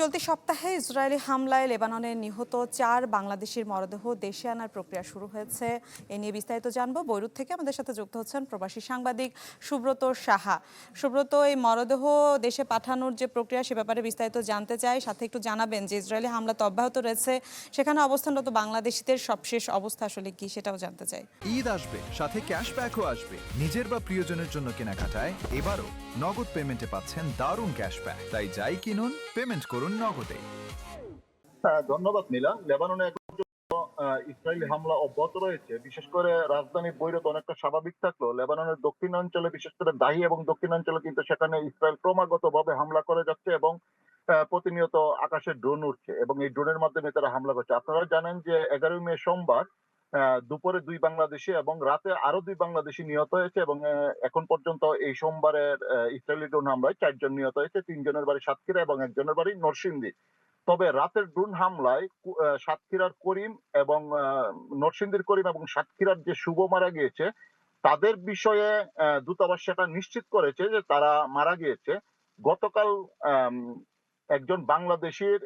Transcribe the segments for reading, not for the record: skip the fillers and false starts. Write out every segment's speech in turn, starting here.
চলতি সপ্তাহে ইসরায়েলি হামলায় লেবাননে নিহত 4 বাংলাদেশির মরদেহ দেশে আনার প্রক্রিয়া শুরু হয়েছে। এ নিয়ে বিস্তারিত জানবো। বৈরুত থেকে আমাদের সাথে যুক্ত হচ্ছেন প্রবাসী সাংবাদিক সুব্রত সাহা। সুব্রত, এই মরদেহ দেশে পাঠানোর যে প্রক্রিয়া সে ব্যাপারে বিস্তারিত জানতে চাই, সাথে একটু জানাবেন যে ইসরায়েলি হামলা তো অব্যাহত রয়েছে, সেখানে অবস্থানরত বাংলাদেশিদের সবশেষ অবস্থা আসলে কি সেটাও জানতে চাই। ঈদ আসবে, সাথে ক্যাশব্যাকও আসবে। নিজের বা প্রিয়জনের জন্য কেনাকাটায় এবারও নগদ পেমেন্টে পাচ্ছেন দারুণ ক্যাশব্যাক। তাই যাই কিনুন, পেমেন্ট করুন নগদে। ধন্যবাদ নীলা। লেবাননে এখন পর্যন্ত ইসরায়েলি হামলা অব্যাহত রয়েছে। বিশেষ করে রাজধানী বৈরুত অনেকটা স্বাভাবিক থাকলেও লেবাননের দক্ষিণাঞ্চলে, বিশেষ করে দাহি এবং দক্ষিণাঞ্চলে কিন্তু সেখানে ইসরায়েল ক্রমাগতভাবে হামলা করে যাচ্ছে এবং প্রতিনিয়ত আকাশে ড্রোন উঠছে এবং এই ড্রোনের মাধ্যমে তারা হামলা করছে। আপনারা জানেন যে 11 মে সোমবার দুপুরে 2 বাংলাদেশি এবং রাতে আরো 2 বাংলাদেশি নিহত হয়েছে এবং এখন পর্যন্ত এই সোমবারের ইসরায়েলি ড্রোন হামলায় 4 জন নিহত হয়েছে। 3 জনের বাড়ি সাতক্ষীরা এবং একজনের বাড়ি নরসিংদী। তবে রাতের ড্রোন হামলায় সাতক্ষীরার করিম এবং নরসিংদীর করিম এবং সাতক্ষীরার যে শুভ মারা গিয়েছে তাদের বিষয়ে দূতাবাস সেটা নিশ্চিত করেছে যে তারা মারা গিয়েছে। গতকাল আম, একজন বাংলাদেশীর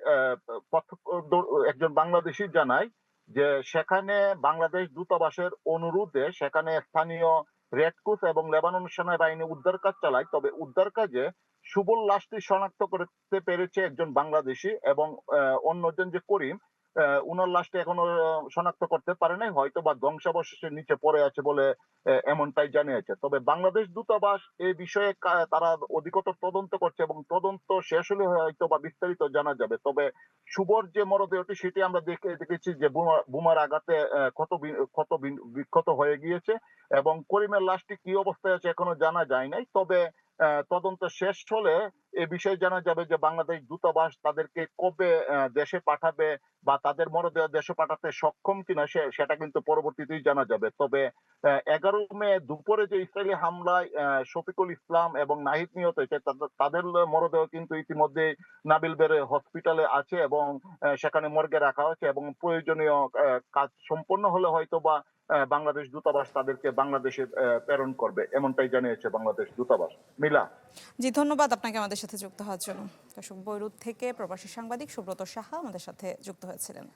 একজন বাংলাদেশী জানায় যে সেখানে বাংলাদেশ দূতাবাসের অনুরোধে সেখানে স্থানীয় রেডক্রস এবং লেবানন সেনাবাহিনী উদ্ধার কাজ চালায়। তবে উদ্ধার কাজে শুভর লাশটি শনাক্ত করতে পেরেছে একজন বাংলাদেশি এবং অন্যজন যে করিম, উনার লাশটি এখনো শনাক্ত করতে পারে নাই, হয়তো বা ধ্বংসাবশেষের নিচে পড়ে আছে বলে এমনটাই জানিয়েছে। তবে বাংলাদেশ দূতাবাস এই বিষয়ে তারা অধিকতর তদন্ত করছে এবং তদন্ত শেষ হলে হয়তো বা বিস্তারিত জানা যাবে। তবে শুভর যে মরদেহটি সেটি আমরা দেখেছি যে বোমার আঘাতে ক্ষত বিক্ষত হয়ে গিয়েছে এবং করিমের লাশটি কি অবস্থায় আছে এখনো জানা যায় নাই। তবে তদন্ত শেষ হলে এ বিষয়ে জানা যাবে যে বাংলাদেশ দূতাবাস তাদেরকে কবে দেশে পাঠাবে বা তাদের মরদেহ দেশে পাঠাতে সক্ষম কিনা সেটা কিন্তু পরবর্তীতেই জানা যাবে। তবে 11 মে দুপুরে যে ইসরায়েলি হামলায় শফিকুল ইসলাম এবং নাহিদ নিহত হয়েছে তাদের মরদেহ কিন্তু ইতিমধ্যে নাবিল বেড়ে হসপিটালে আছে এবং সেখানে মর্গে রাখা হয়েছে এবং প্রয়োজনীয় কাজ সম্পন্ন হলে হয়তো বা বাংলাদেশ দূতাবাস তাদেরকে বাংলাদেশে প্রেরণ করবে, এমনটাই জানিয়েছে বাংলাদেশ দূতাবাস। মিলা। জি, ধন্যবাদ আপনাকে আমাদের সাথে যুক্ত হওয়ার জন্য। দর্শক, বৈরুত থেকে প্রবাসী সাংবাদিক সুব্রত সাহা আমাদের সাথে যুক্ত হয়েছিলেন।